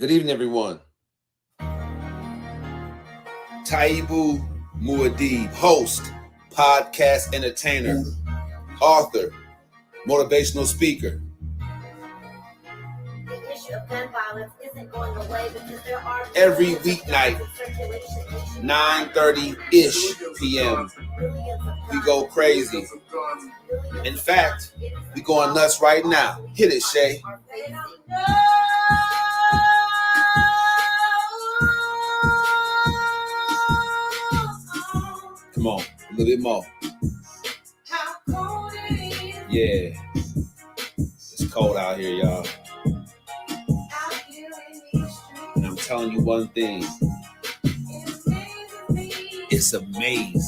Good evening, everyone. Taibu Mu'addib, host, podcast entertainer, author, motivational speaker. The issue of gun violence isn't going away because there are every weeknight, 9:30-ish p.m. We go crazy. In fact, we going nuts right now. Hit it, Shay. Come on, a little bit more. Yeah, it's cold out here, y'all. And I'm telling you one thing. It's amazing.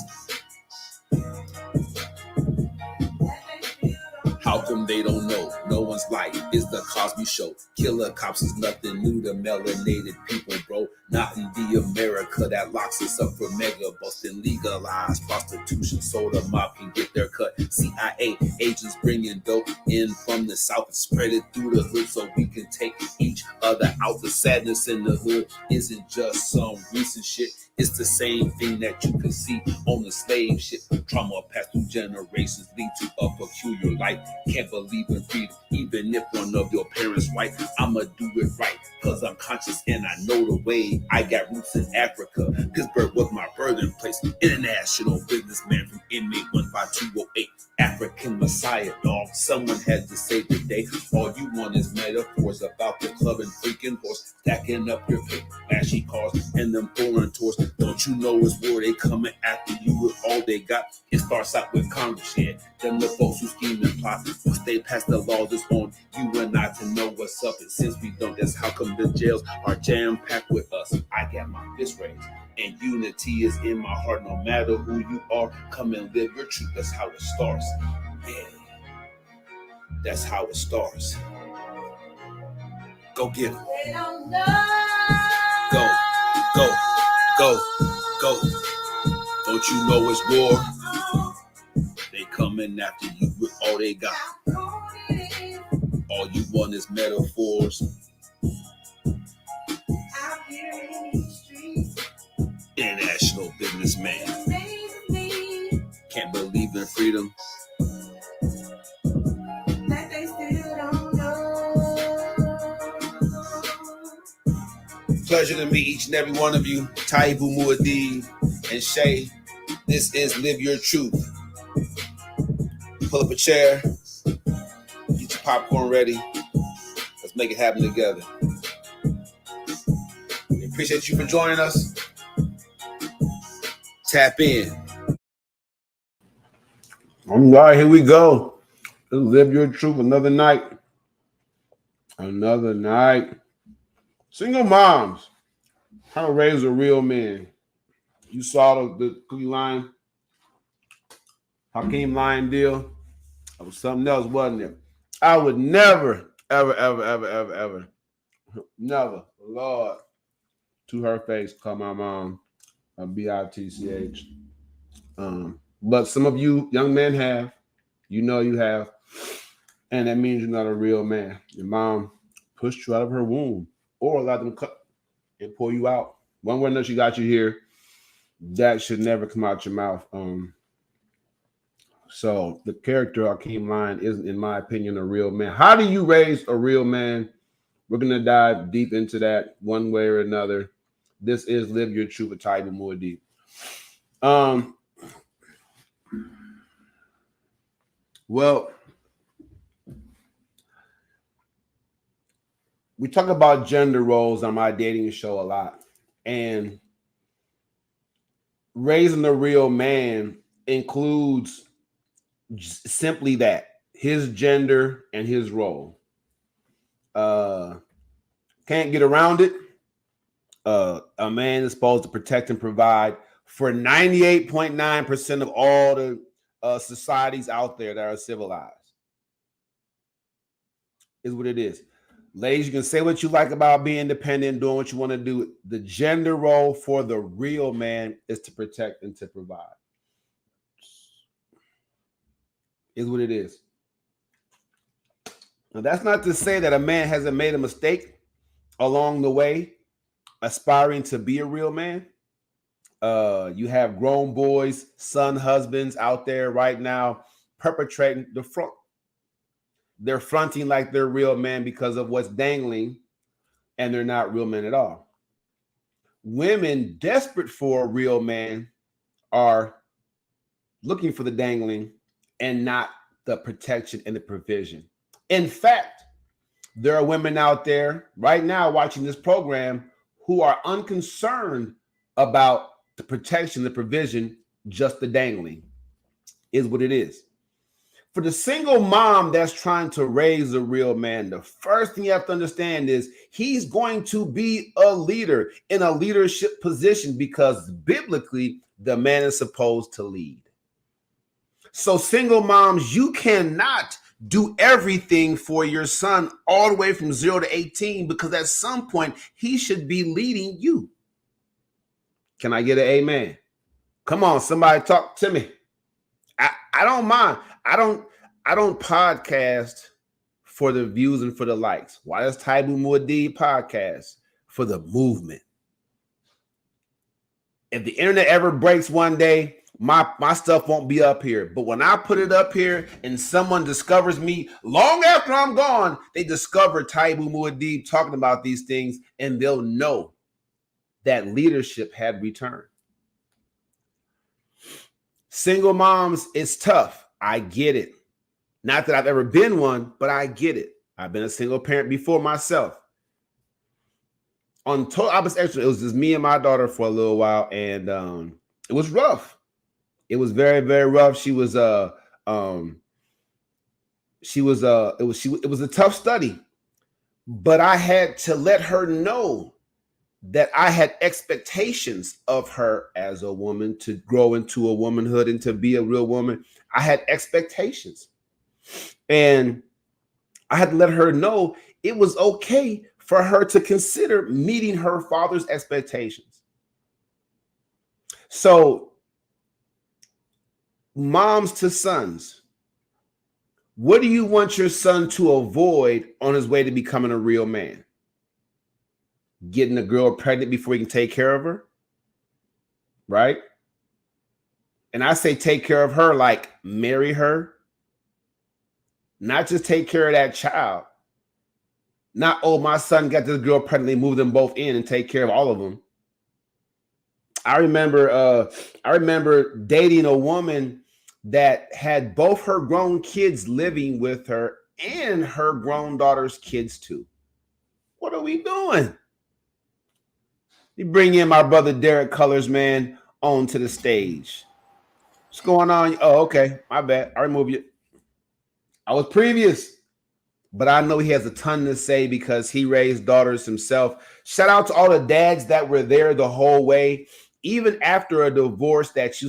How come they don't know? No one's life is the Cosby Show. Killer cops is nothing new to melanated people, bro. Not in the America that locks us up for mega busting, legalized prostitution so the mob can get their cut. CIA agents bringing dope in from the south and spread it through the hood so we can take each other out. The sadness in the hood isn't just some recent shit. It's the same thing that you can see on the slave ship. Trauma passed through generations lead to a peculiar life. Can't believe in freedom, even if one of your parents white. I'ma do it right, cause I'm conscious and I know the way. I got roots in Africa. Pittsburgh was my birthing place. International businessman from inmate 15208. African Messiah, dog. Someone had to save the day. All you want is metaphors about the club and freaking horse. Stacking up your paper, flashy cars, and them foreign tours. Don't you know it's war? They coming after you with all they got. It starts out with Congress, yeah. Them the folks who scheme and plot. Once they pass the laws, it's on you and I to know what's up. And since we don't, that's how come the jails are jam-packed with us. I got my fist raised, and unity is in my heart. No matter who you are, come and live your truth. That's how it starts. Yeah. That's how it starts. Go get them. Go, go, go, go. Don't you know it's war? They coming after you with all they got. All you want is metaphors. International businessman. Can't believe in freedom. Pleasure to meet each and every one of you. Taibu Mu'addib and Shay. This is Live Your Truth. Pull up a chair. Get your popcorn ready. Let's make it happen together. We appreciate you for joining us. Tap in. All right, here we go. Let's live your truth. Another night. Another night. Single moms. How to raise a real man. You saw the Cookie Lion, Hakeem Lion deal. That was something else, wasn't it? I would never, ever, never, Lord, to her face, call my mom a bitch. But some of you young men have, you know you have, and that means you're not a real man. Your mom pushed you out of her womb or allowed them cut and pull you out. One way or another, she got you here. That should never come out your mouth. So the character Hakeem Lion isn't, in my opinion, a real man. How do you raise a real man? We're going to dive deep into that one way or another. This is Live Your Truth with Taibu Mu'addib. Well, we talk about gender roles on my dating show a lot. And raising a real man includes simply that, his gender and his role. Can't get around it. A man is supposed to protect and provide for 98.9% of all the societies out there that are civilized. Is what it is. Ladies, you can say what you like about being independent, doing what you want to do. The gender role for the real man is to protect and to provide. Is what it is. Now, that's not to say that a man hasn't made a mistake along the way aspiring to be a real man. You have grown boys, son, husbands out there right now perpetrating the front. They're fronting like they're real men because of what's dangling, and they're not real men at all. Women desperate for a real man are looking for the dangling and not the protection and the provision. In fact, there are women out there right now watching this program who are unconcerned about the protection, the provision, just the dangling is what it is. For the single mom that's trying to raise a real man, the first thing you have to understand is he's going to be a leader in a leadership position because biblically, the man is supposed to lead. So single moms, you cannot do everything for your son all the way from 0 to 18 because at some point he should be leading you. Can I get an amen? Come on, somebody talk to me. I don't mind. I don't podcast for the views and for the likes. Why does Taibu Mu'addib podcast? For the movement. If the internet ever breaks one day, my stuff won't be up here. But when I put it up here and someone discovers me long after I'm gone, they discover Taibu Mu'addib talking about these things, and they'll know that leadership had returned. Single moms, it's tough. I get it. Not that I've ever been one, but I get it. I've been a single parent before myself. On total opposite extreme, it was just me and my daughter for a little while, and it was rough. It was very, very rough. It was a tough study, but I had to let her know that I had expectations of her as a woman to grow into a womanhood and to be a real woman. I had expectations. And I had to let her know it was okay for her to consider meeting her father's expectations. So, moms to sons, what do you want your son to avoid on his way to becoming a real man? Getting a girl pregnant before he can take care of her, right? And I say take care of her like marry her, not just take care of that child. Not, oh, my son got this girl pregnant, they move them both in and take care of all of them. I remember dating a woman that had both her grown kids living with her and her grown daughter's kids too. What are we doing? You bring in my brother Derek Colors, man, onto the stage. What's going on? Oh, okay. My bad. I remove you. I was previous, but I know he has a ton to say because he raised daughters himself. Shout out to all the dads that were there the whole way, even after a divorce that you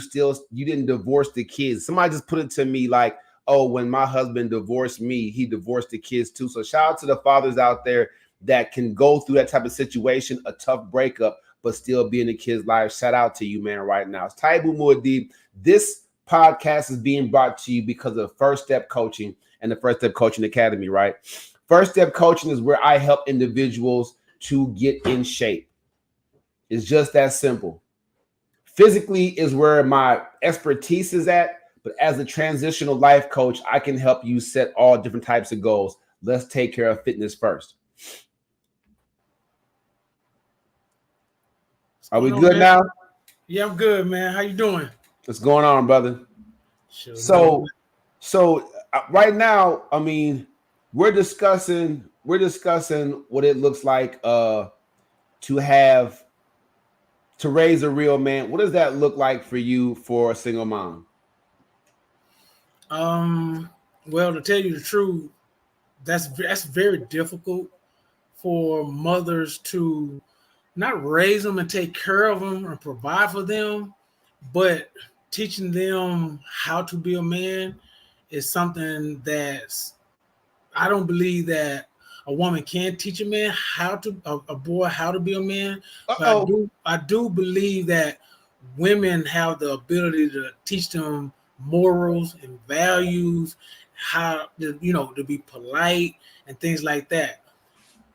didn't divorce the kids. Somebody just put it to me like, oh, when my husband divorced me, he divorced the kids too. So shout out to the fathers out there that can go through that type of situation, a tough breakup, but still be in the kids' lives. Shout out to you, man, right now. It's Taibu Mu'addib. This podcast is being brought to you because of First Step Coaching and the First Step Coaching Academy, right? First Step Coaching is where I help individuals to get in shape. It's just that simple. Physically is where my expertise is at, but as a transitional life coach, I can help you set all different types of goals. Let's take care of fitness first. Are we good now? Yeah, I'm good, man. How you doing? What's going on, brother? Sure. So right now, I mean, we're discussing what it looks like to raise a real man. What does that look like for you for a single mom? Well, to tell you the truth, that's very difficult for mothers to not raise them and take care of them and provide for them, but teaching them how to be a man is something that's, I don't believe that a woman can teach a man a boy how to be a man. But I do believe that women have the ability to teach them morals and values, how to be polite and things like that.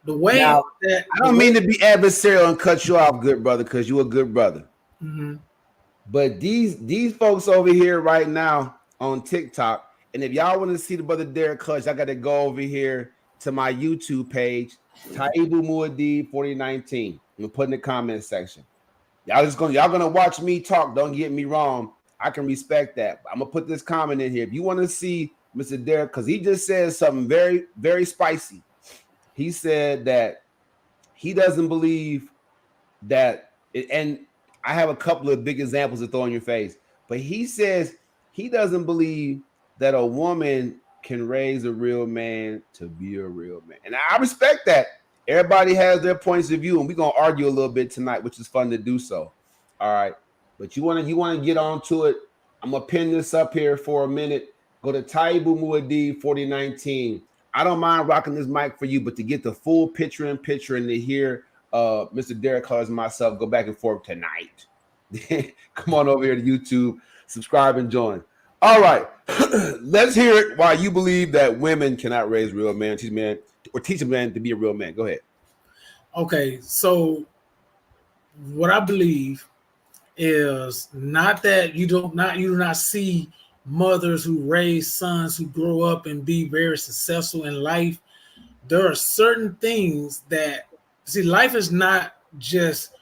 The way Now, that I don't mean to be adversarial and cut you off, good brother, because you're a good brother. Mm-hmm. But these folks over here right now on TikTok, and if y'all want to see the brother Derek Clutch, I got to go over here to my YouTube page, Taibu Mu'addib 4019. I'm gonna put in the comment section. Y'all gonna watch me talk. Don't get me wrong. I can respect that. I'm gonna put this comment in here. If you want to see Mr. Derek, because he just said something very, very spicy. He said that he doesn't believe that, and I have a couple of big examples to throw in your face, but he says he doesn't believe that a woman can raise a real man to be a real man. And I respect that. Everybody has their points of view, and we're gonna argue a little bit tonight, which is fun to do so. All right. But you want to get on to it. I'm gonna pin this up here for a minute. Go to Taibu Mu'addib 4019. I don't mind rocking this mic for you, but to get the full picture and to hear Mr. Derek Clark and myself go back and forth tonight. Come on over here to YouTube, subscribe and join. All right, let's hear it. Why you believe that women cannot raise real men, teach a man to be a real man? Go ahead. Okay, so what I believe is not that you do not see mothers who raise sons who grow up and be very successful in life. There are certain things that, see, life is not just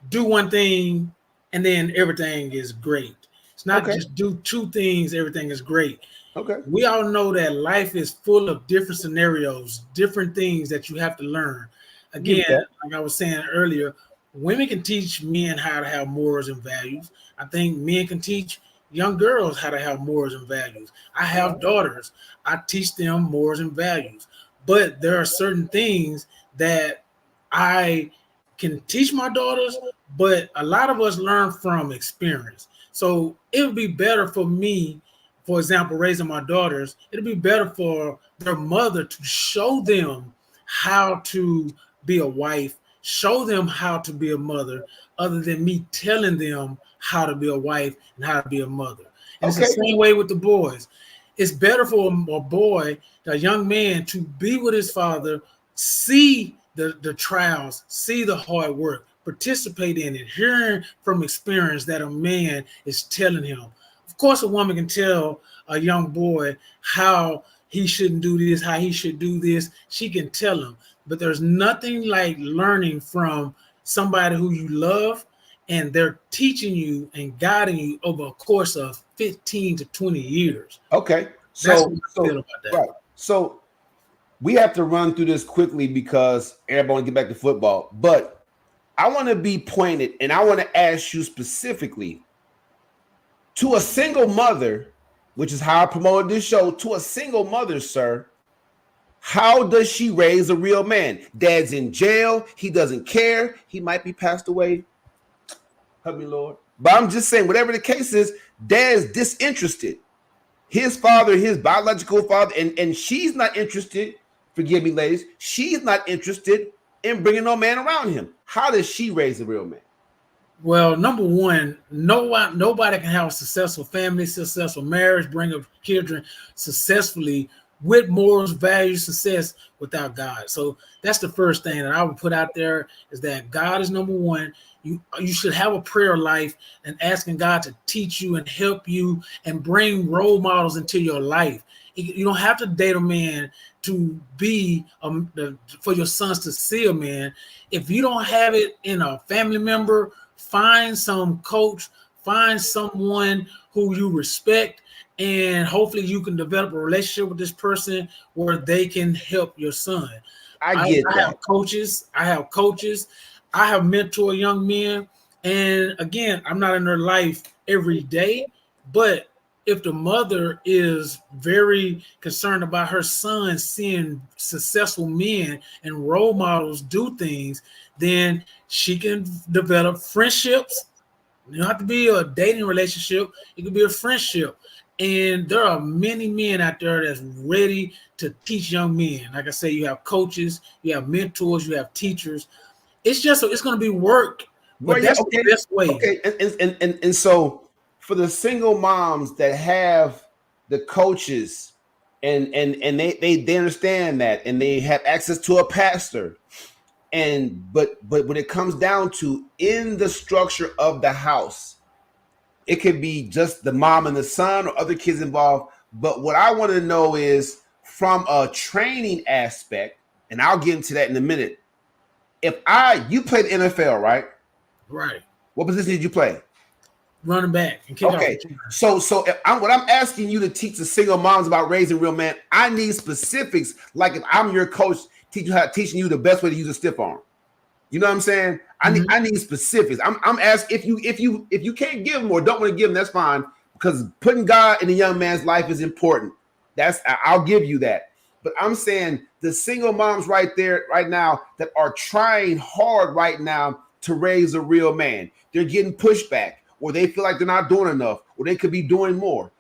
do one thing and then everything is great. It's not just do two things, everything is great. Okay. We all know that life is full of different scenarios, different things that you have to learn. Again, like I was saying earlier, women can teach men how to have morals and values. I think men can teach young girls how to have morals and values. I have daughters. I teach them morals and values. But there are certain things that I can teach my daughters, but a lot of us learn from experience. So it would be better for me, for example, raising my daughters, it'd be better for their mother to show them how to be a wife, show them how to be a mother, other than me telling them how to be a wife and how to be a mother. And it's the same way with the boys. It's better for a boy, a young man, to be with his father, see the trials, see the hard work, participate in it, hearing from experience that a man is telling him. Of course, a woman can tell a young boy how he shouldn't do this, how he should do this. She can tell him. But there's nothing like learning from somebody who you love, and they're teaching you and guiding you over a course of 15 to 20 years. Okay. So we have to run through this quickly because everybody want to get back to football. But I want to be pointed, and I want to ask you specifically, to a single mother, which is how I promoted this show, to a single mother, sir, how does she raise a real man? Dad's in jail. He doesn't care. He might be passed away. Help me, Lord. But I'm just saying, whatever the case is, dad's disinterested. His father, his biological father, and she's not interested, forgive me, ladies, she's not interested in bringing no man around him. How does she raise a real man? Well, number one, nobody can have a successful family, successful marriage, bring up children successfully with morals, values, success without God. So that's the first thing that I would put out there, is that God is number one. You should have a prayer life and asking God to teach you and help you and bring role models into your life. You don't have to date a man to be for your sons to see a man. If you don't have it in a family member, find some coach, find someone who you respect, and hopefully you can develop a relationship with this person where they can help your son. I have coaches. I have mentored young men. And again, I'm not in their life every day, but if the mother is very concerned about her son seeing successful men and role models do things, then she can develop friendships. You don't have to be a dating relationship. It could be a friendship. And there are many men out there that's ready to teach young men. Like I say, you have coaches, you have mentors, you have teachers. It's going to be work, but that's the best way. Okay, and so for the single moms that have the coaches and they understand that, and they have access to a pastor. And but when it comes down to in the structure of the house, it could be just the mom and the son or other kids involved. But what I want to know is from a training aspect, and I'll get into that in a minute. You played NFL, right? Right. What position did you play? Running back and kick Okay. So what I'm asking you to teach the single moms about raising real men, I need specifics. Like if I'm your coach, teaching you the best way to use a stiff arm. You know what I'm saying? I need specifics. I'm asking if you can't give them or don't want to give them, that's fine, because putting God in a young man's life is important. I'll give you that. But I'm saying the single moms right there, right now, that are trying hard right now to raise a real man, they're getting pushback, or they feel like they're not doing enough, or they could be doing more.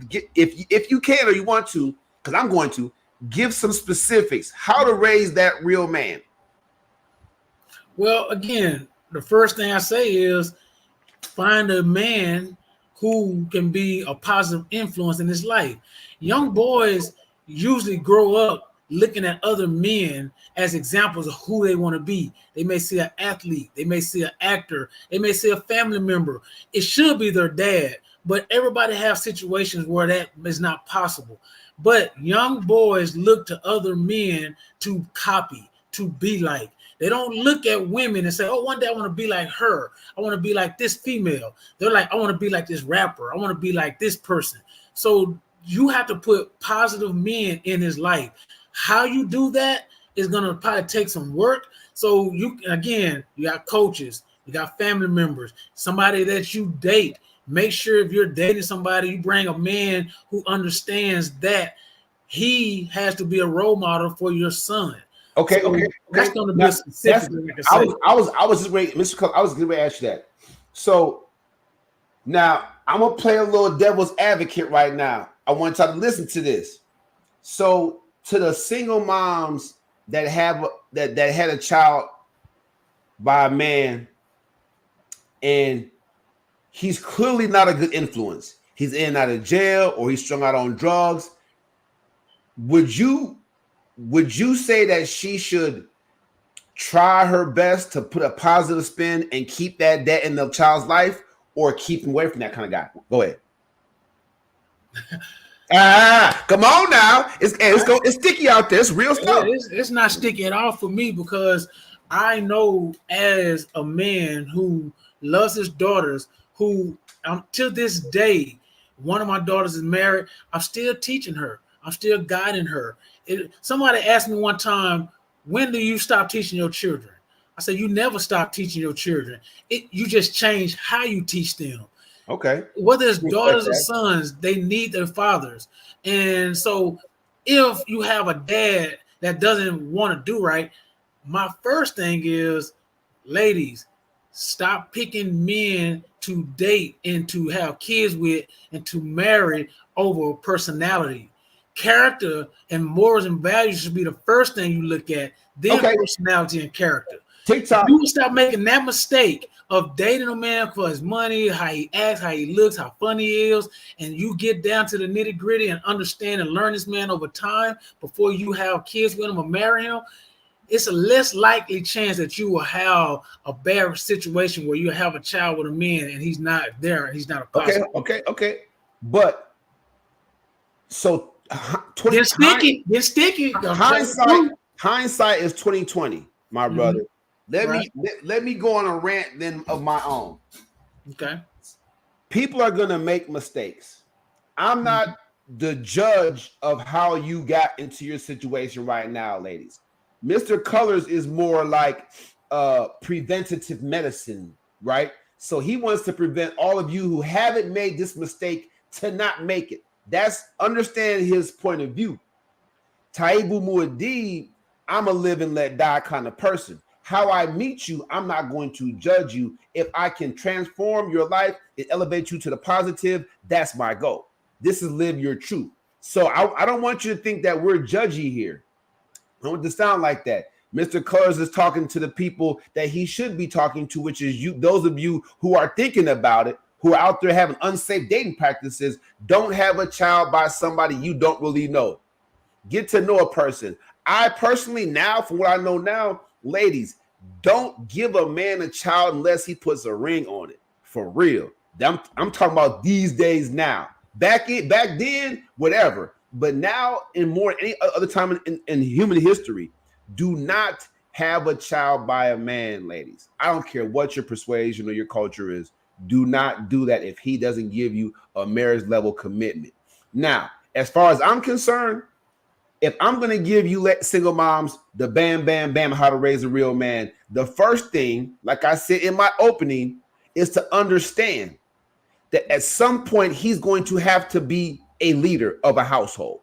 If you can or you want to, because I'm going to, give some specifics, how to raise that real man. Well, again, the first thing I say is find a man who can be a positive influence in his life. Young boys usually grow up looking at other men as examples of who they want to be. They may see an athlete, they may see an actor, they may see a family member. It should be their dad, but everybody has situations where that is not possible. But young boys look to other men to copy, to be like. They don't look at women and say, oh, one day I want to be like her. I want to be like this female. They're like, I want to be like this rapper. I want to be like this person. So you have to put positive men in his life. How you do that is going to probably take some work. So you got coaches, you got family members, somebody that you date. Make sure if you're dating somebody, you bring a man who understands that he has to be a role model for your son. Okay. That's going to be a specific. I was just waiting, Mr. Cole, I was going to ask you that. So now I'm going to play a little devil's advocate right now. I want y'all to listen to this. So to the single moms that had a child by a man, and he's clearly not a good influence. He's in and out of jail, or he's strung out on drugs. Would you say that she should try her best to put a positive spin and keep that debt in the child's life, or keep him away from that kind of guy? Go ahead. Come on now. It's sticky out there. It's real stuff. It's not sticky at all for me, because I know as a man who loves his daughters, who to this day, one of my daughters is married. I'm still teaching her. I'm still guiding her. Somebody asked me one time, when do you stop teaching your children? I said, you never stop teaching your children. You just change how you teach them. Okay. Whether it's daughters or sons, they need their fathers. And so if you have a dad that doesn't want to do right, my first thing is, ladies, stop picking men to date and to have kids with and to marry over personality. Character and morals and values should be the first thing you look at, then personality and character. TikTok. You stop making that mistake of dating a man for his money, how he acts, how he looks, how funny he is, and you get down to the nitty gritty and understand and learn this man over time before you have kids with him or marry him. It's a less likely chance that you will have a bad situation where you have a child with a man and he's not there and he's not a positive. Okay. But so They're sticky. Hindsight is 2020, my brother. Let me go on a rant then of my own. Okay. People are gonna make mistakes. I'm not the judge of how you got into your situation right now, ladies. Mr. Colors is more like preventative medicine, right? So he wants to prevent all of you who haven't made this mistake to not make it. That's understand his point of view. Taibu Mu'addib, I'm a live and let die kind of person. How I meet you, I'm not going to judge you. If I can transform your life and elevate you to the positive, that's my goal. This is live your truth. So I don't want you to think that we're judgy here. I don't want to sound like that. Mr. Colors is talking to the people that he should be talking to, which is you, those of you who are thinking about it, who are out there having unsafe dating practices. Don't have a child by somebody you don't really know. Get to know a person. I personally now, from what I know now, ladies, don't give a man a child unless he puts a ring on it. For real. I'm talking about these days now. Back then, whatever. But now, in more any other time in human history, do not have a child by a man, ladies. I don't care what your persuasion or your culture is. Do not do that if he doesn't give you a marriage level commitment. Now, as far as I'm concerned, if I'm going to give you single moms the bam, bam, bam, how to raise a real man, the first thing, like I said in my opening, is to understand that at some point he's going to have to be a leader of a household.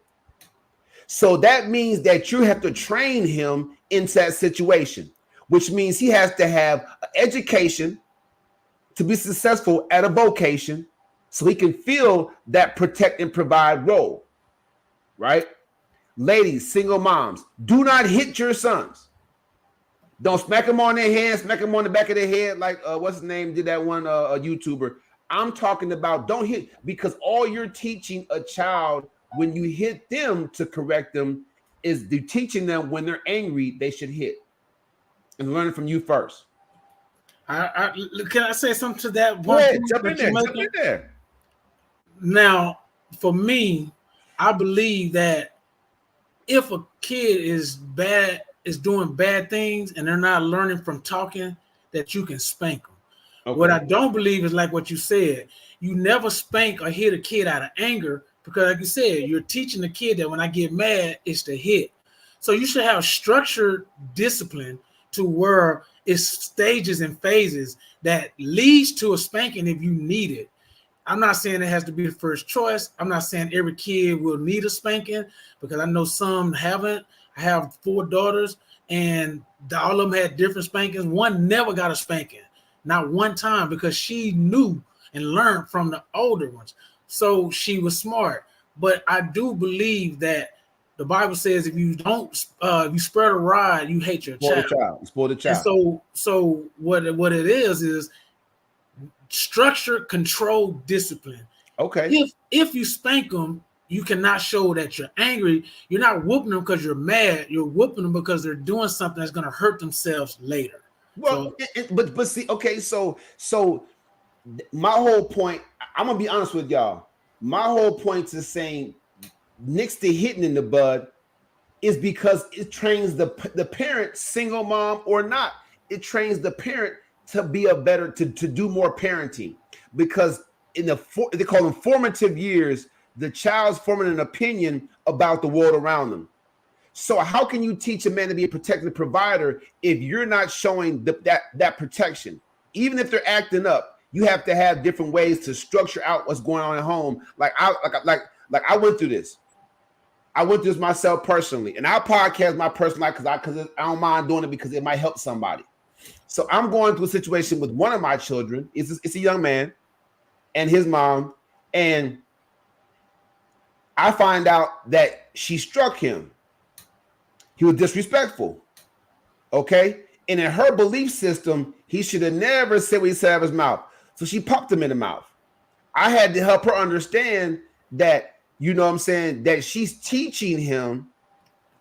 So that means that you have to train him into that situation, which means he has to have an education to be successful at a vocation so he can feel that protect and provide role, right? Ladies, single moms, do not hit your sons. Don't smack them on their hand, smack them on the back of their head like what's his name did that one YouTuber. I'm talking about don't hit, because all you're teaching a child when you hit them to correct them is teaching them when they're angry they should hit, and learning from you first. Can I say something to that? Go ahead, jump in there. Now, for me, I believe that if a kid is doing bad things and they're not learning from talking, that you can spank them. Okay. What I don't believe is like what you said. You never spank or hit a kid out of anger, because like you said, you're teaching the kid that when I get mad, it's to hit. So you should have structured discipline to where it's stages and phases that leads to a spanking if you need it. I'm not saying it has to be the first choice. I'm not saying every kid will need a spanking, because I know some haven't. I have 4 daughters, and all of them had different spankings. One never got a spanking, not one time, because she knew and learned from the older ones. So she was smart. But I do believe that the Bible says if you don't, if you spread a rod, you hate your child. Spoil the child. And so what it is structure, control, discipline. Okay. If you spank them, you cannot show that you're angry. You're not whooping them because you're mad. You're whooping them because they're doing something that's going to hurt themselves later. Well, but see, okay, so my whole point, I'm gonna be honest with y'all. My whole point is saying next to hitting in the bud is because it trains the parent, single mom or not. It trains the parent to be to do more parenting, because in they call them formative years, the child's forming an opinion about the world around them. So how can you teach a man to be a protective provider if you're not showing that protection? Even if they're acting up, you have to have different ways to structure out what's going on at home. Like I went through this. I went through this myself personally, and I podcast my personal life because I don't mind doing it because it might help somebody. So I'm going through a situation with one of my children. It's a young man and his mom, and I find out that she struck him. He was disrespectful. Okay? And in her belief system, he should have never said what he said out of his mouth. So she popped him in the mouth. I had to help her understand that, you know what I'm saying, that she's teaching him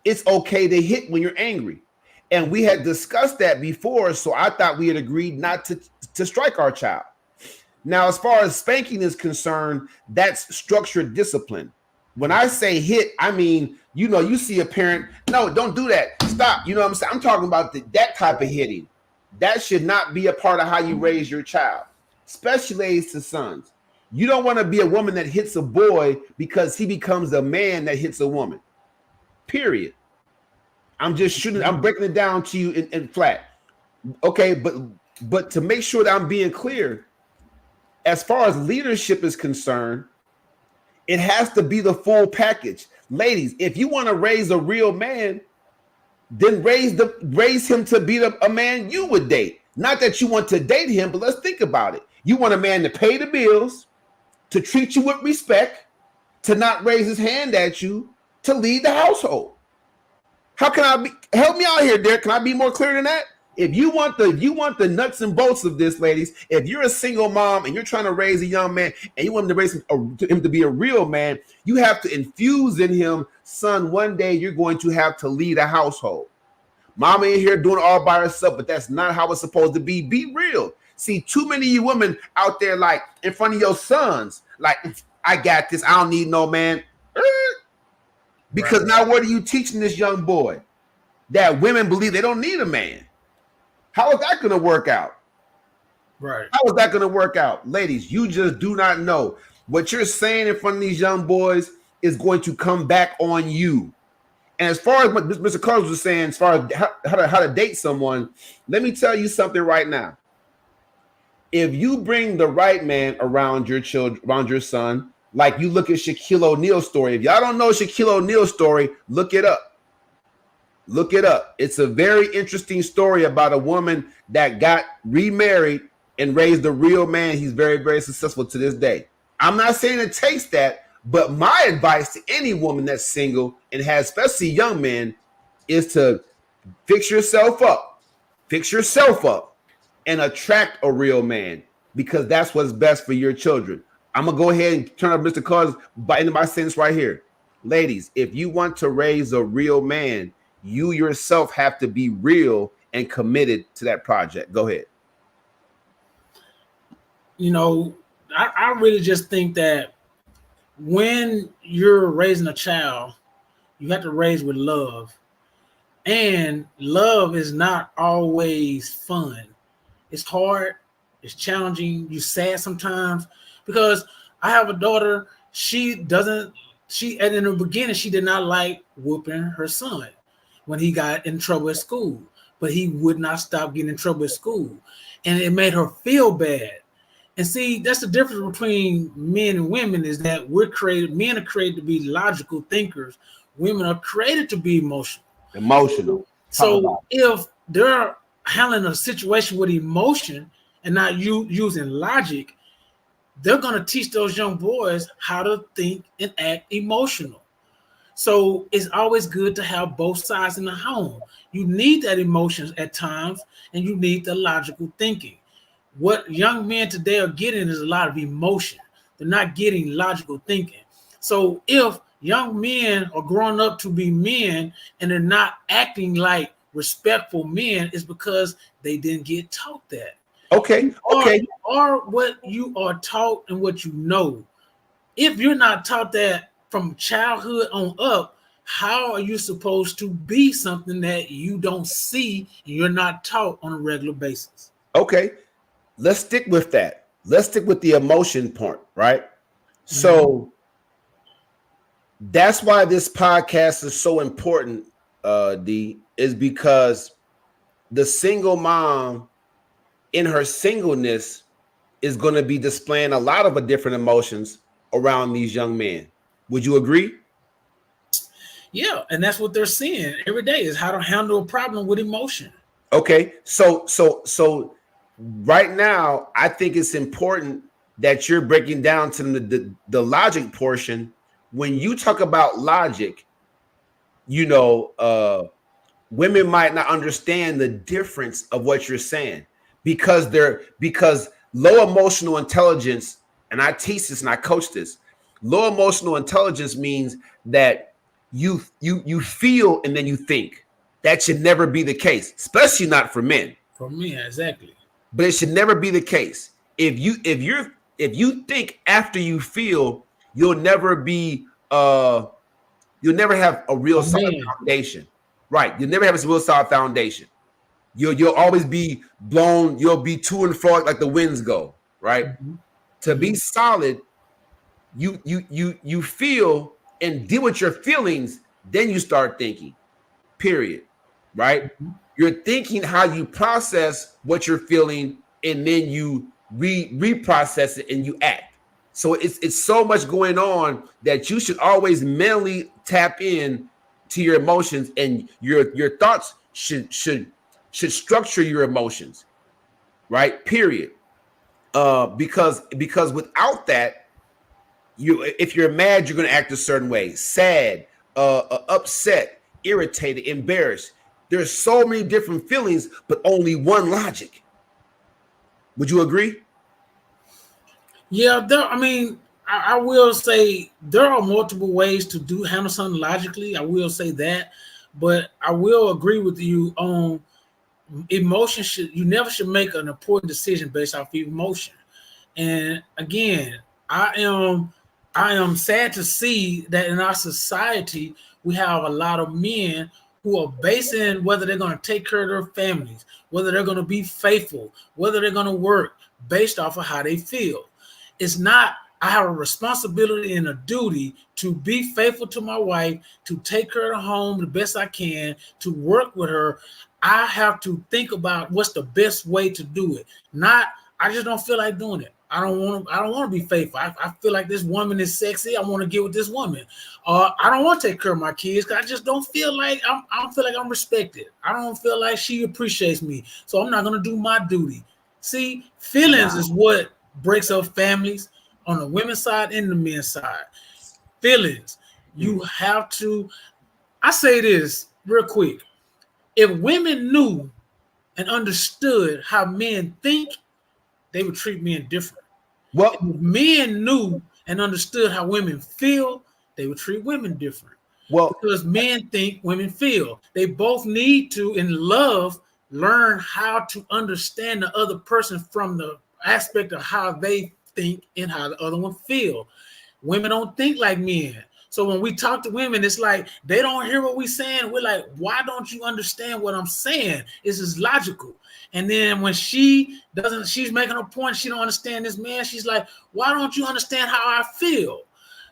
it's okay to hit when you're angry. And we had discussed that before, so I thought we had agreed not to strike our child. Now, as far as spanking is concerned, that's structured discipline. When I say hit, I mean, you see a parent, no, don't do that. Stop. You know what I'm saying? I'm talking about that type of hitting. That should not be a part of how you raise your child, especially to sons. You don't want to be a woman that hits a boy because he becomes a man that hits a woman. Period. I'm breaking it down to you in flat. Okay, but to make sure that I'm being clear, as far as leadership is concerned, it has to be the full package. Ladies, if you want to raise a real man, then raise him to be a man you would date. Not that you want to date him, but let's think about it. You want a man to pay the bills, to treat you with respect, to not raise his hand at you, to lead the household. How can help me out here, Derek? Can I be more clear than that? If you want the nuts and bolts of this, ladies, if you're a single mom and you're trying to raise a young man and you want him to raise him to be a real man, you have to infuse in him, son, one day you're going to have to lead a household. Mama in here doing it all by herself, but that's not how it's supposed to be. Be real. See, too many of you women out there, like in front of your sons, like, I got this, I don't need no man. Because now what are you teaching this young boy? That women believe they don't need a man. How is that going to work out? Right. How is that going to work out? Ladies, you just do not know. What you're saying in front of these young boys is going to come back on you. And as far as what Mr. Carlos was saying, as far as how to date someone, let me tell you something right now. If you bring the right man around your children, around your son, like you look at Shaquille O'Neal's story. If y'all don't know Shaquille O'Neal's story, look it up. Look it up. It's a very interesting story about a woman that got remarried and raised a real man. He's very, very successful to this day. I'm not saying it takes that, but my advice to any woman that's single and has, especially young men, is to fix yourself up and attract a real man, because that's what's best for your children. I'm going to go ahead and turn up Mr. Carter's by end of my sentence right here. Ladies, if you want to raise a real man, you yourself have to be real and committed to that project. Go ahead. You know, I really just think that when you're raising a child, you have to raise with love. And love is not always fun. It's hard. It's challenging. You're sad sometimes. Because I have a daughter, in the beginning, she did not like whooping her son when he got in trouble at school, but he would not stop getting in trouble at school. And it made her feel bad. And see, that's the difference between men and women, is that men are created to be logical thinkers. Women are created to be emotional. So if they're handling a situation with emotion and not using logic, they're going to teach those young boys how to think and act emotional. So it's always good to have both sides in the home. You need that emotions at times, and you need the logical thinking. What young men today are getting is a lot of emotion. They're not getting logical thinking. So if young men are growing up to be men and they're not acting like respectful men, it's because they didn't get taught that. Okay. Or what you are taught and what you know. If you're not taught that from childhood on up, how are you supposed to be something that you don't see and you're not taught on a regular basis? Okay. Let's stick with that. Let's stick with the emotion part, right? Mm-hmm. So that's why this podcast is so important, D, is because the single mom in her singleness is going to be displaying a lot of different emotions around these young men. Would you agree? Yeah, and that's what they're seeing every day, is how to handle a problem with emotion. Okay, so right now, I think it's important that you're breaking down to the logic portion. When you talk about logic, women might not understand the difference of what you're saying, because low emotional intelligence, and I teach this and I coach this. Low emotional intelligence means that you feel and then you think. That should never be the case, especially not for men. For me, exactly. But it should never be the case. If you think after you feel, you'll never have a real solid foundation. Right. You'll never have a real solid foundation. You'll always be blown, you'll be to and fro like the winds go, right? Mm-hmm. To be solid, you feel and deal with your feelings, then you start thinking. Period. Right? Mm-hmm. You're thinking how you process what you're feeling, and then you reprocess it and you act. So it's so much going on that you should always mentally tap in to your emotions, and your thoughts should structure your emotions, right? Period. Because without that, if you're mad, you're going to act a certain way. Sad, upset, irritated, embarrassed. There's so many different feelings, but only one logic. Would you agree? Yeah, I will say there are multiple ways to handle something logically. I will say that, but I will agree with you on emotion. You never should make an important decision based off emotion. And again, I am I am sad to see that in our society we have a lot of men who are basing whether they're going to take care of their families, whether they're going to be faithful, whether they're going to work based off of how they feel. It's not, I have a responsibility and a duty to be faithful to my wife, to take care of the home the best I can, to work with her. I have to think about what's the best way to do it. Not, I just don't feel like doing it. I don't want to be faithful. I feel like this woman is sexy. I want to get with this woman. I don't want to take care of my kids because I just don't feel like I don't feel like I'm respected. I don't feel like she appreciates me. So I'm not gonna do my duty. See, feelings is what breaks up families on the women's side and the men's side. Feelings. You have to, I say this real quick. If women knew and understood how men think, they would treat men different. Well, if men knew and understood how women feel, they would treat women different. Well, because men think, women feel. They both need to, in love, learn how to understand the other person from the aspect of how they think and how the other one feel. Women don't think like men. So when we talk to women, it's like they don't hear what we're saying. We're like, why don't you understand what I'm saying? This is logical. And then when she's making a point, she don't understand this man. She's like, why don't you understand how I feel?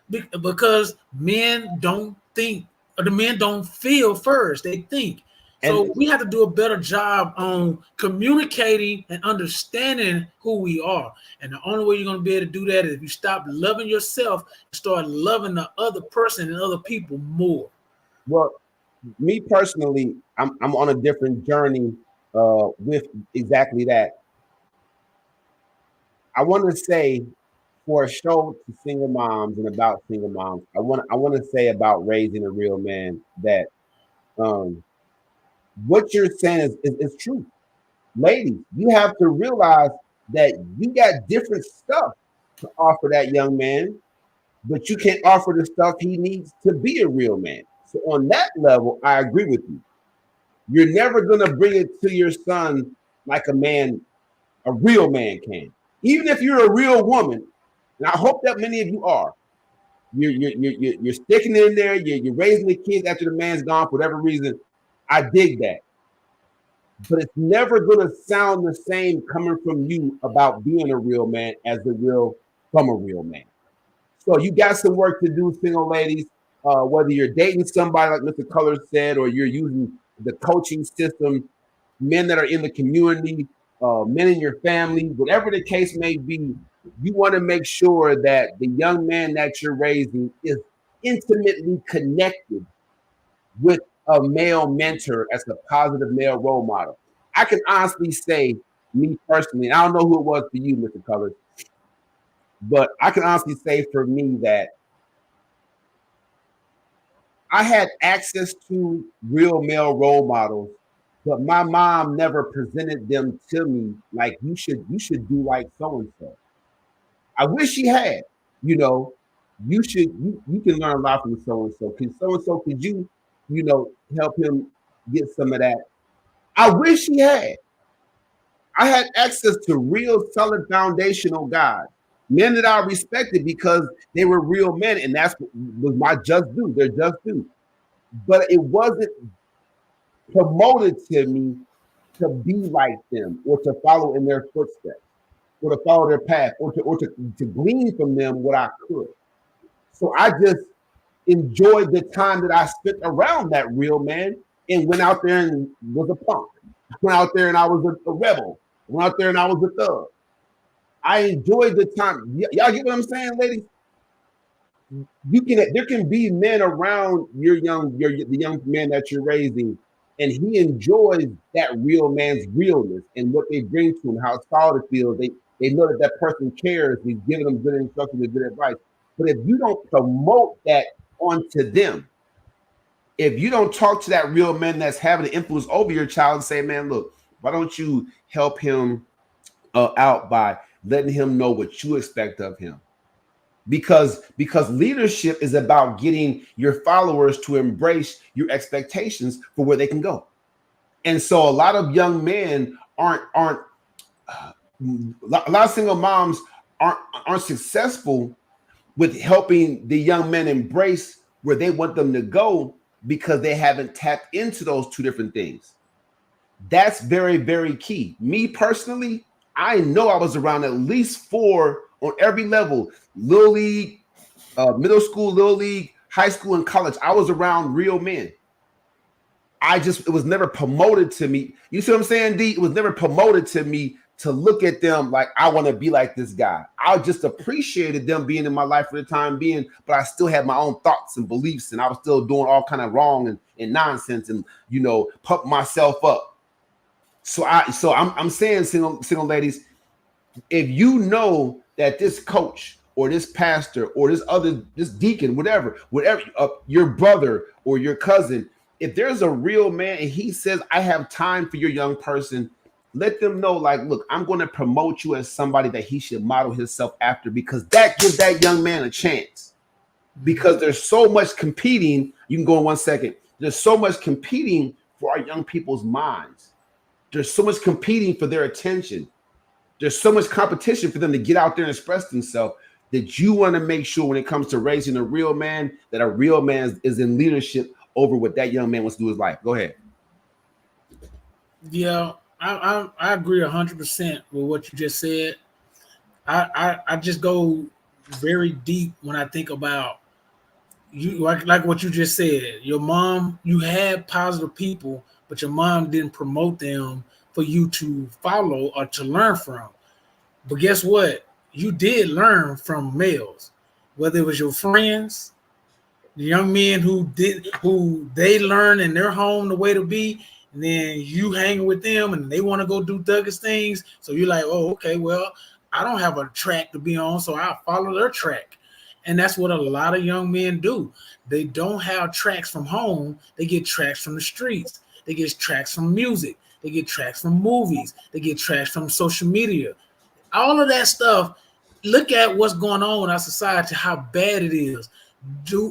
Because men don't think, or the men don't feel first. They think. So we have to do a better job on communicating and understanding who we are. And the only way you're going to be able to do that is if you stop loving yourself and start loving the other person and other people more. Well, me personally, I'm on a different journey with exactly that. I want to say, for a show to single moms and about single moms, I want to say about raising a real man that what you're saying is true. Ladies, you have to realize that you got different stuff to offer that young man, but you can't offer the stuff he needs to be a real man. So on that level, I agree with you. You're never going to bring it to your son like a real man can. Even if you're a real woman, and I hope that many of you are, you're sticking in there, you're raising the kids after the man's gone for whatever reason. I dig that. But it's never going to sound the same coming from you about being a real man as from a real man. So you got some work to do, single ladies, whether you're dating somebody like Mr. Color said, or you're using the coaching system, men that are in the community, men in your family, whatever the case may be, you want to make sure that the young man that you're raising is intimately connected with a male mentor as a positive male role model. I can honestly say, me personally, and I don't know who it was for you, Mr. Colors, but I can honestly say for me that I had access to real male role models, but my mom never presented them to me like you should do like so and so. I wish she had. You can learn a lot from so and so. Could you help him get some of that? I wish he had. I had access to real solid foundational guys, men that I respected because they were real men, and that's what was my just due. They're just due. But it wasn't promoted to me to be like them or to follow in their footsteps or to follow their path or to glean from them what I could. So I just enjoyed the time that I spent around that real man and went out there and was a punk. I went out there and I was a rebel. I went out there and I was a thug. I enjoyed the time. Y'all get what I'm saying, ladies? There can be men around the young man that you're raising, and he enjoys that real man's realness and what they bring to him, how solid it feels. They know that person cares. He's giving them good instruction and good advice. But if you don't promote that onto them, if you don't talk to that real man that's having an influence over your child and say, man, look, why don't you help him out by letting him know what you expect of him? Because leadership is about getting your followers to embrace your expectations for where they can go. And so a lot of young men aren't a lot of single moms aren't successful with helping the young men embrace where they want them to go because they haven't tapped into those two different things. That's very, very key. Me personally, I know I was around at least 4 on every level: little league, middle school, little league, high school, and college. I was around real men. It was never promoted to me. You see what I'm saying, D? It was never promoted to me to look at them like I want to be like this guy. I just appreciated them being in my life for the time being, but I still had my own thoughts and beliefs, and I was still doing all kind of wrong and nonsense, and pump myself up. So I'm saying, single ladies, if you know that this coach or this pastor or this deacon, whatever, your brother or your cousin, if there's a real man and he says, I have time for your young person, let them know, like, look, I'm going to promote you as somebody that he should model himself after, because that gives that young man a chance. Because there's so much competing. You can go in 1 second. There's so much competing for our young people's minds. There's so much competing for their attention. There's so much competition for them to get out there and express themselves, that you want to make sure when it comes to raising a real man, that a real man is in leadership over what that young man wants to do in his life. Go ahead. Yeah, I agree 100% with what you just said. I just go very deep when I think about you, like what you just said. Your mom, you had positive people, but your mom didn't promote them for you to follow or to learn from. But guess what? You did learn from males, whether it was your friends, the young men who they learn in their home the way to be, and then you hang with them and they want to go do thuggish things. So you're like, oh, okay, well, I don't have a track to be on, so I'll follow their track. And that's what a lot of young men do. They don't have tracks from home. They get tracks from the streets. They get tracks from music. They get tracks from movies. They get tracks from social media. All of that stuff. Look at what's going on in our society, how bad it is.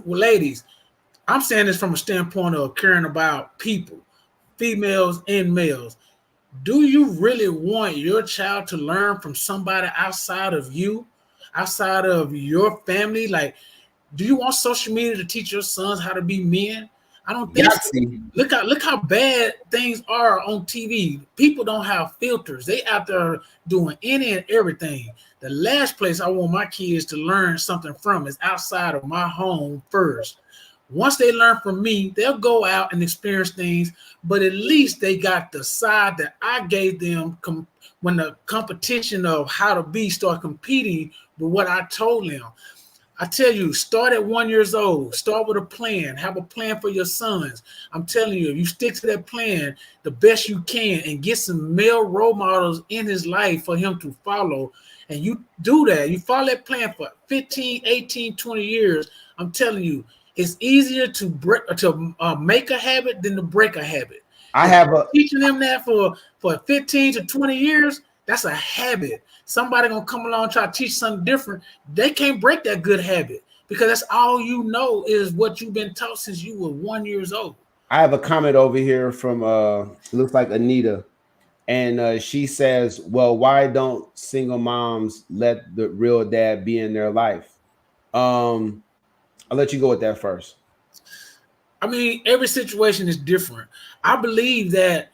Ladies, I'm saying this from a standpoint of caring about people, females and males. Do you really want your child to learn from somebody outside of you, outside of your family? Like, do you want social media to teach your sons how to be men? I don't think so. Look how bad things are on TV. People don't have filters. They out there doing any and everything. The last place I want my kids to learn something from is outside of my home first. Once they learn from me, they'll go out and experience things, but at least they got the side that I gave them when the competition of how to be start competing with what I told them. I tell you, start at 1 year old. Start with a plan. Have a plan for your sons. I'm telling you, if you stick to that plan the best you can and get some male role models in his life for him to follow, and you do that, you follow that plan for 15, 18, 20 years, I'm telling you, it's easier to make a habit than to break a habit. Teaching them that for 15 to 20 years, that's a habit. Somebody gonna come along and try to teach something different. They can't break that good habit because that's all you know is what you've been taught since you were 1 year old. I have a comment over here from looks like Anita, and she says, "Well, why don't single moms let the real dad be in their life?" I'll let you go with that first. I mean, every situation is different. I believe that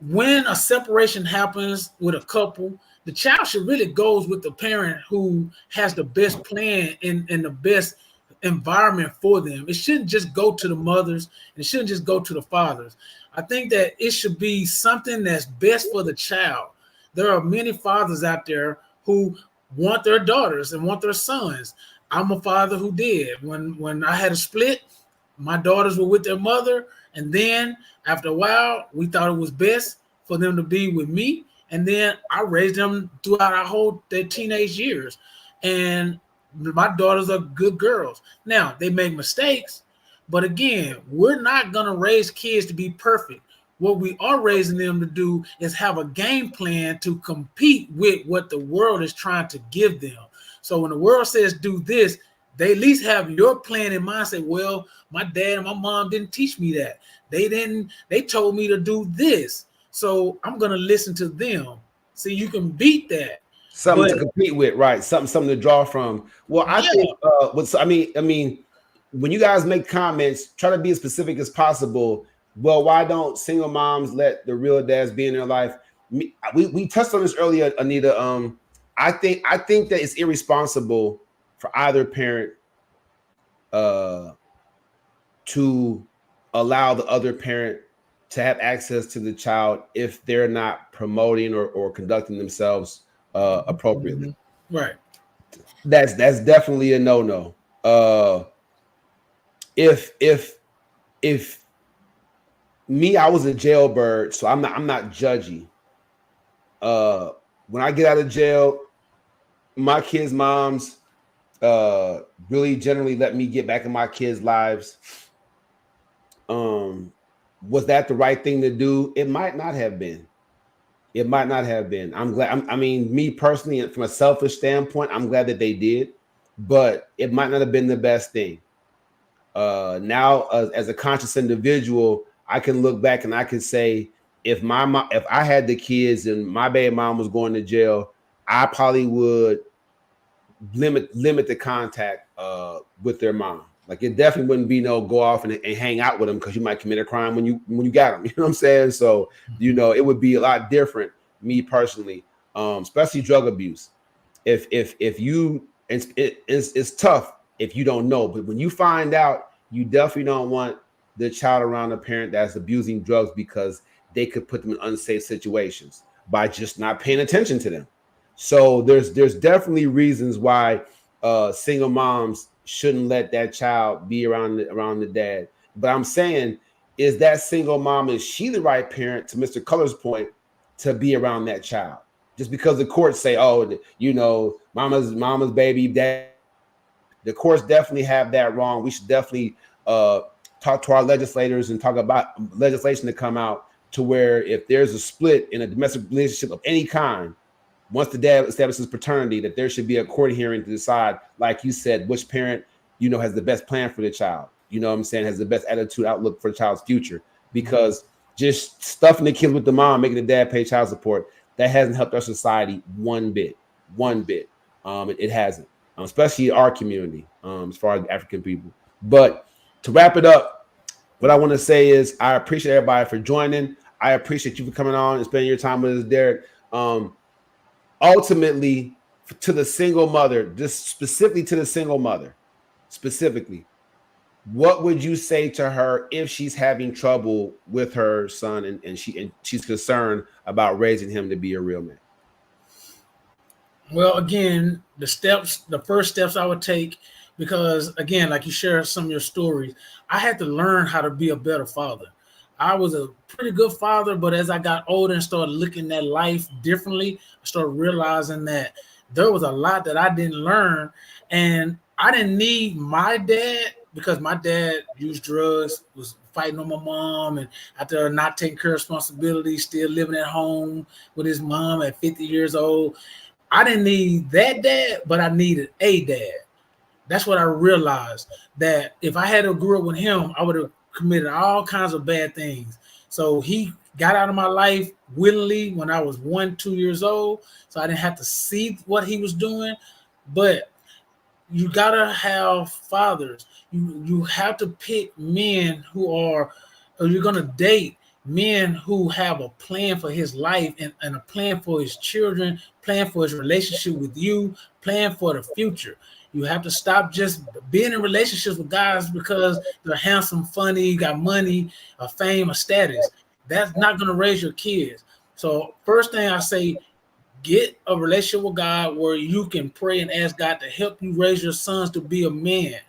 when a separation happens with a couple, the child should really go with the parent who has the best plan and the best environment for them. It shouldn't just go to the mothers. It shouldn't just go to the fathers. I think that it should be something that's best for the child. There are many fathers out there who want their daughters and want their sons. I'm a father who did. When I had a split, my daughters were with their mother, and then after a while, we thought it was best for them to be with me. And then I raised them throughout their teenage years. And my daughters are good girls. Now, they make mistakes, But again, we're not going to raise kids to be perfect. What we are raising them to do is have a game plan to compete with what the world is trying to give them. So when the world says do this, they at least have your plan in mind. Say, well, my dad and my mom didn't teach me that. They told me to do this. So I'm going to listen to them. See, you can beat that. Something to compete with, right? Something to draw from. Well, I think I mean, when you guys make comments, try to be as specific as possible. Well, why don't single moms let the real dads be in their life? We touched on this earlier, Anita. I think that it's irresponsible for either parent to allow the other parent to have access to the child if they're not promoting or conducting themselves appropriately. Right. That's definitely a no-no. If me, I was a jailbird, so I'm not judgy. When I get out of jail, my kids' moms really generally let me get back in my kids' lives. Was that the right thing to do? It might not have been. It might not have been. I'm glad. I mean, me personally, from a selfish standpoint, I'm glad that they did, but it might not have been the best thing. Now, as a conscious individual, I can look back and I can say, if I had the kids and my baby mom was going to jail, I probably would limit the contact with their mom. Like, it definitely wouldn't be no go off and hang out with them, because you might commit a crime when you got them. You know what I'm saying? So, it would be a lot different, me personally, especially drug abuse. If you, it's tough if you don't know, but when you find out, you definitely don't want the child around a parent that's abusing drugs, because they could put them in unsafe situations by just not paying attention to them. So there's definitely reasons why single moms shouldn't let that child be around the dad. But I'm saying, is that single mom, is she the right parent, to Mr. Color's point, to be around that child? Just because the courts say, oh, mama's baby, dad. The courts definitely have that wrong. We should definitely talk to our legislators and talk about legislation to come out to where, if there's a split in a domestic relationship of any kind, once the dad establishes paternity, that there should be a court hearing to decide, like you said, which parent, has the best plan for the child. You know what I'm saying? Has the best attitude, outlook for the child's future. Because just stuffing the kids with the mom, making the dad pay child support, that hasn't helped our society one bit. It hasn't, especially our community, as far as African people. But to wrap it up, what I want to say is, I appreciate everybody for joining. I appreciate you for coming on and spending your time with us, Derek. Ultimately, to the single mother, just specifically to the single mother, what would you say to her if she's having trouble with her son and she's concerned about raising him to be a real man? Well, again, the first steps I would take, because again, like you shared some of your stories, I had to learn how to be a better father. I was a pretty good father, but as I got older and started looking at life differently, I started realizing that there was a lot that I didn't learn, and I didn't need my dad, because my dad used drugs, was fighting on my mom, and after not taking care of responsibility, still living at home with his mom at 50 years old. I didn't need that dad, but I needed a dad. That's what I realized, that if I had to grow up with him, I would have committed all kinds of bad things. So he got out of my life willingly when I was 1-2 years old, so I didn't have to see what he was doing. But you gotta have fathers. You have to pick men or you're gonna date men who have a plan for his life and a plan for his children, plan for his relationship with you, plan for the future. You have to stop just being in relationships with guys because they're handsome, funny, got money, a fame, a status. That's not going to raise your kids. So first thing I say, get a relationship with God where you can pray and ask God to help you raise your sons to be a man.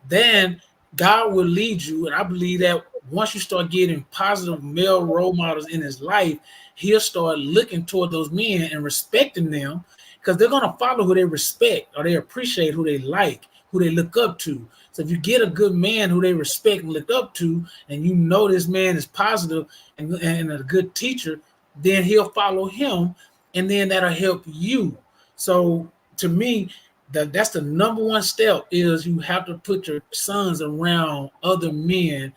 Then God will lead you. And I believe that once you start getting positive male role models in his life, he'll start looking toward those men and respecting them, because they're going to follow who they respect or they appreciate, who they like, who they look up to. So if you get a good man who they respect and look up to, and you know this man is positive and a good teacher, then he'll follow him, and then that'll help you. So to me, that's the number one step is you have to put your sons around other men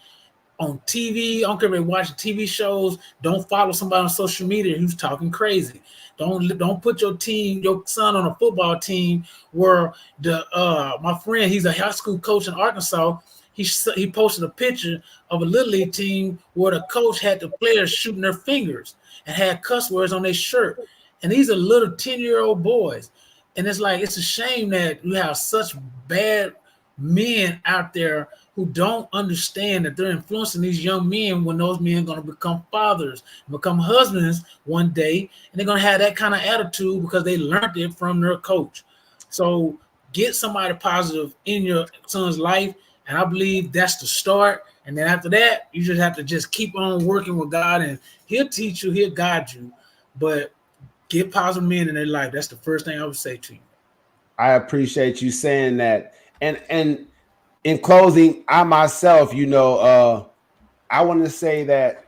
on TV. I don't care if they're watching TV shows. Don't follow somebody on social media who's talking crazy. Don't put your son on a football team where my friend, he's a high school coach in Arkansas. He posted a picture of a little league team where the coach had the players shooting their fingers and had cuss words on their shirt. And these are little 10-year-old boys. And it's like, it's a shame that you have such bad men out there who don't understand that they're influencing these young men when those men are going to become fathers, become husbands one day, and they're going to have that kind of attitude because they learned it from their coach. So get somebody positive in your son's life, and I believe that's the start. And then after that, you just have to just keep on working with God, and he'll teach you, he'll guide you. But get positive men in their life. That's the first thing I would say to you. I appreciate you saying that. And in closing, I myself, I want to say that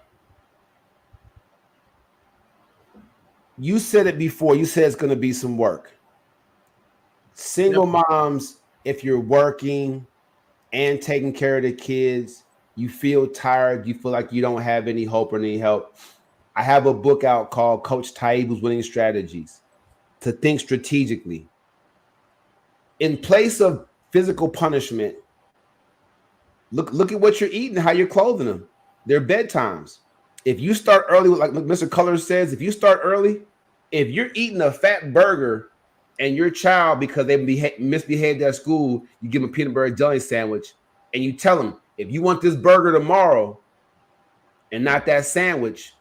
you said it before. You said it's going to be some work. Single moms, if you're working and taking care of the kids, you feel tired, you feel like you don't have any hope or any help. I have a book out called Coach Taibu's Winning Strategies to think strategically. In place of physical punishment, look at what you're eating, how you're clothing them, their bedtimes. If you start early, like Mr. Colors says, if you start early, if you're eating a fat burger and your child, because they misbehaved at school, you give them a peanut butter jelly sandwich and you tell them, if you want this burger tomorrow and not that sandwich,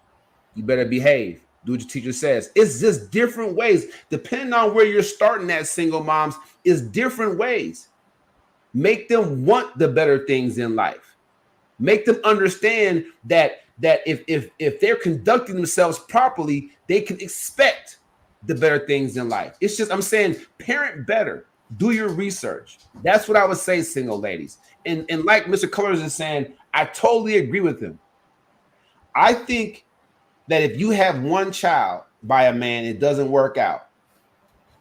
you better behave. Do what your teacher says. It's just different ways. Depending on where you're starting at, single moms, is different ways. Make them want the better things in life. Make them understand that if they're conducting themselves properly, they can expect the better things in life. It's just, I'm saying, parent better. Do your research. That's what I would say, single ladies. And like Mr. Colors is saying, I totally agree with him. I think that if you have one child by a man, it doesn't work out.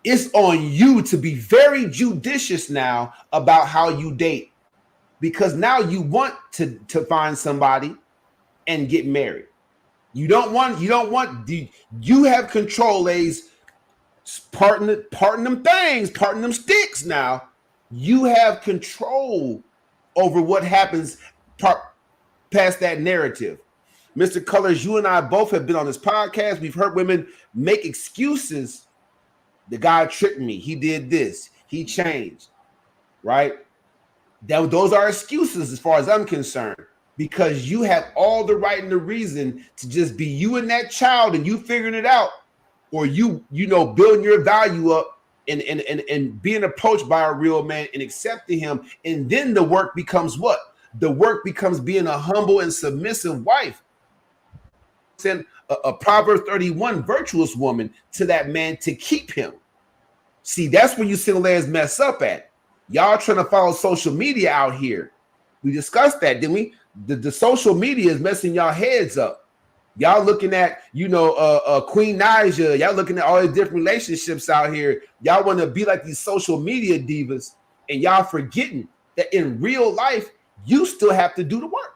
It's on you to be very judicious now about how you date, because now you want to find somebody and get married. You have control, ladies. Parting them things, parting them sticks now. You have control over what happens past that narrative. Mr. Colors, you and I both have been on this podcast. We've heard women make excuses. The guy tricked me. He did this. He changed, right? Those are excuses as far as I'm concerned, because you have all the right and the reason to just be you and that child and you figuring it out, or you building your value up and being approached by a real man and accepting him. And then the work becomes what? The work becomes being a humble and submissive wife. Send a Proverbs 31 virtuous woman to that man to keep him. See, that's where you single ladies mess up at. Y'all trying to follow social media out here. We discussed that, didn't we? The social media is messing y'all heads up. Y'all looking at, Queen Naija. Y'all looking at all these different relationships out here. Y'all want to be like these social media divas, and y'all forgetting that in real life, you still have to do the work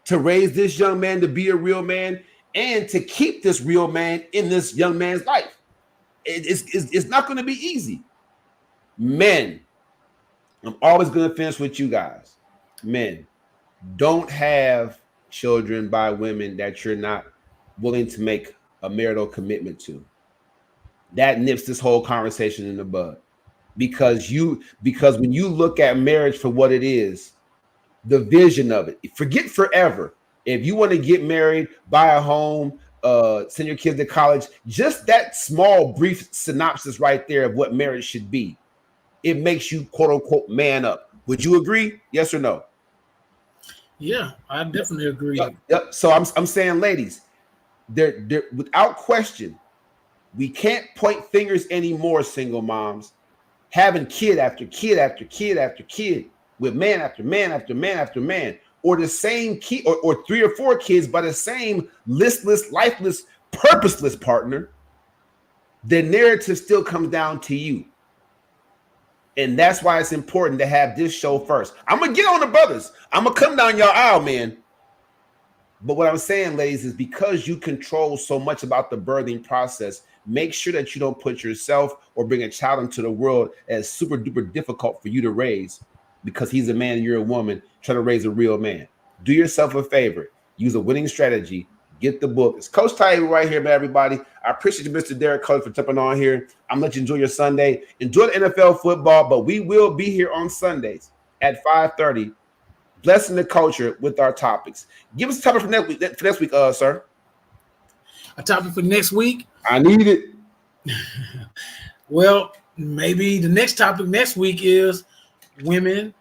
to raise this young man to be a real man and to keep this real man in this young man's life. It's not going to be easy. Men, I'm always going to finish with you guys. Men, don't have children by women that you're not willing to make a marital commitment to. That nips this whole conversation in the bud. Because when you look at marriage for what it is, the vision of it, forget forever. If you want to get married, buy a home, send your kids to college, just that small brief synopsis right there of what marriage should be, it makes you quote unquote man up. Would you agree? Yes or no? Yeah, I definitely agree. Yep. So I'm saying, ladies, they're without question, we can't point fingers anymore, single moms. having kid after kid after kid after kid with man after man after man after man, or the same kid, or 3 or 4 kids by the same listless, lifeless, purposeless partner, the narrative still comes down to you. And that's why it's important to have this show first. I'm going to get on the brothers. I'm going to come down your aisle, man. But what I'm saying, ladies, is because you control so much about the birthing process, make sure that you don't put yourself or bring a child into the world as super duper difficult for you to raise because he's a man and you're a woman trying to raise a real man. Do yourself a favor. Use a winning strategy. Get the book. It's Coach Taibu right here, man, everybody. I appreciate you, Mr. Derek Coach, for jumping on here. I'm going to let you enjoy your Sunday. Enjoy the NFL football, but we will be here on Sundays at 5:30, blessing the culture with our topics. Give us a topic for next week, sir. A topic for next week? I need it. Well, maybe the next topic next week is women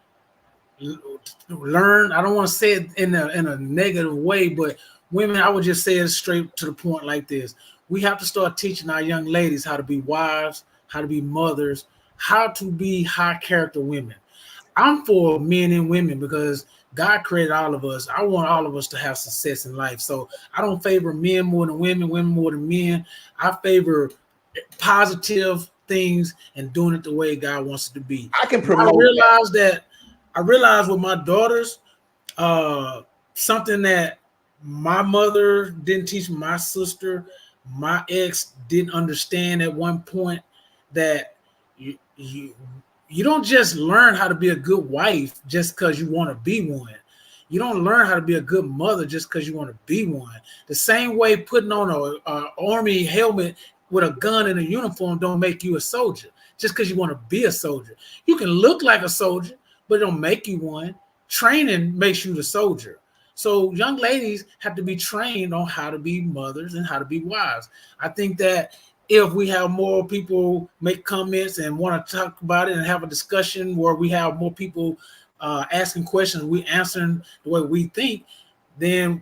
learn. I don't want to say it in a negative way, but women, I would just say it straight to the point like this. We have to start teaching our young ladies how to be wives, how to be mothers, how to be high character women. I'm for men and women because God created all of us. I want all of us to have success in life. So I don't favor men more than women, women more than men. I favor positive things and doing it the way God wants it to be. I can promote. I realized with my daughters, something that my mother didn't teach my sister, my ex didn't understand at one point, that you don't just learn how to be a good wife just because you want to be one. You don't learn how to be a good mother just because you want to be one. The same way putting on a army helmet with a gun and a uniform don't make you a soldier just because you want to be a soldier. You can look like a soldier, but it don't make you one. Training makes you the soldier. So young ladies have to be trained on how to be mothers and how to be wives. I think that if we have more people make comments and want to talk about it and have a discussion where we have more people asking questions, we answering the way we think, then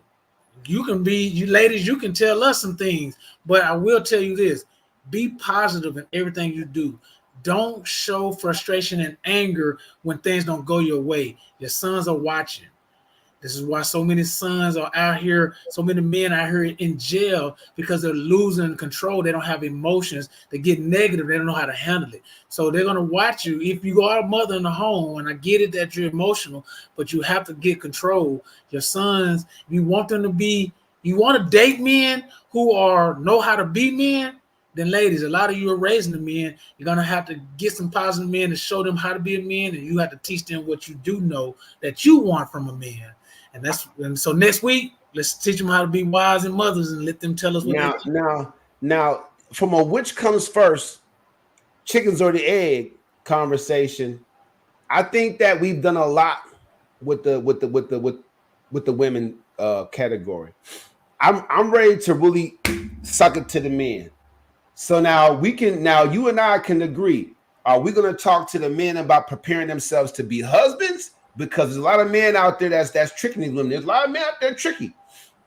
you ladies, you can tell us some things. But I will tell you this, be positive in everything you do. Don't show frustration and anger when things don't go your way. Your sons are watching. This is why so many sons are out here, so many men out here in jail, because they're losing control. They don't have emotions. They get negative. They don't know how to handle it. So they're going to watch you. If you are a mother in the home, and I get it that you're emotional, but you have to get control. Your sons, you want them to be, you want to date men who know how to be men, then ladies, a lot of you are raising the men. You're going to have to get some positive men to show them how to be a man, and you have to teach them what you do know that you want from a man. And so next week, let's teach them how to be wives and mothers and let them tell us what they think. Now, from a which comes first, chickens or the egg conversation, I think that we've done a lot with the women category. I'm ready to really suck it to the men. So now you and I can agree. Are we going to talk to the men about preparing themselves to be husbands? Because there's a lot of men out there that's tricking these women. There's a lot of men out there tricky.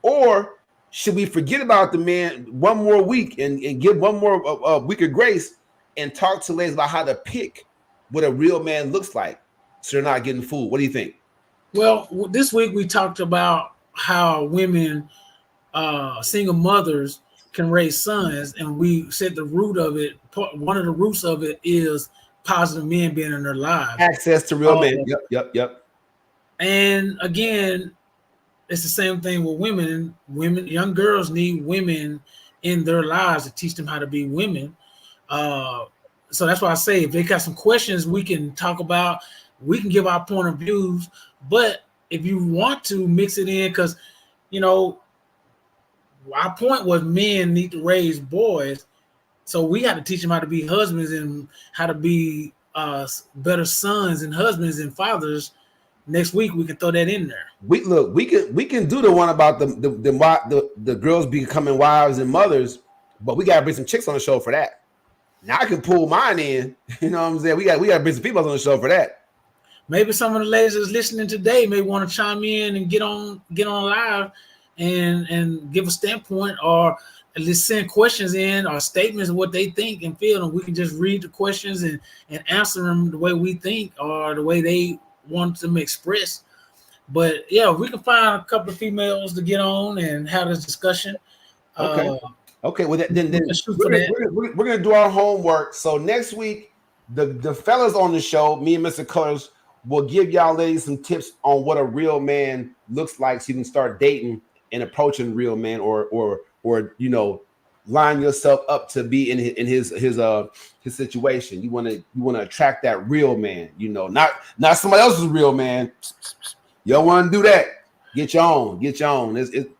Or should we forget about the man one more week and give one more week of grace and talk to ladies about how to pick what a real man looks like so they're not getting fooled? What do you think? Well, this week we talked about how women, single mothers, can raise sons, and we said the root of it, one of the roots of it is positive men being in their lives. Access to real men. Yep. And again, it's the same thing with women. Young girls need women in their lives to teach them how to be women. So that's why I say if they got some questions we can talk about, we can give our point of views. But if you want to mix it in, because our point was men need to raise boys. So we got to teach them how to be husbands and how to be better sons and husbands and fathers. Next week we can throw that in there. We can do the one about the girls becoming wives and mothers, but we gotta bring some chicks on the show for that. Now I can pull mine in. You know what I'm saying? We gotta bring some people on the show for that. Maybe some of the ladies that's listening today may want to chime in and get on live and give a standpoint, or just send questions in or statements of what they think and feel, and we can just read the questions and answer them the way we think or the way they want them expressed. But yeah, we can find a couple of females to get on and have this discussion. Okay. Okay. Well, then we're gonna do our homework. So next week, the fellas on the show, me and Mr. Colors, will give y'all ladies some tips on what a real man looks like, so you can start dating and approaching real man, or you know, line yourself up to be in his situation. You want to attract that real man. You know, not somebody else's real man. You don't want to do that. Get your own.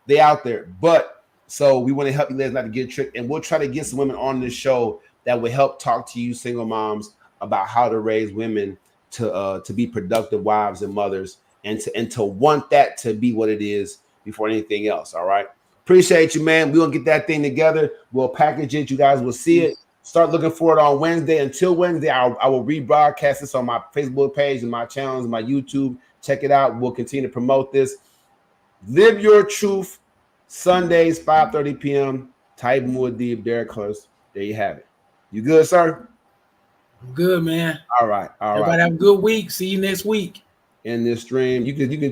They out there. But so we want to help you ladies not to get tricked, and we'll try to get some women on this show that will help talk to you single moms about how to raise women to be productive wives and mothers, and to want that to be what it is before anything else. All right. Appreciate you, man. We're gonna get that thing together. We'll package it. You guys will see it. Start looking for it on Wednesday. Until Wednesday, I will rebroadcast this on my Facebook page and my channels and my YouTube. Check it out. We'll continue to promote this. Live Your Truth, Sundays, 5:30 p.m. Taibu Mu'addib, Derek Hurst. There you have it. You good, sir? I'm good, man. All right. Everybody have a good week. See you next week. In this stream, you can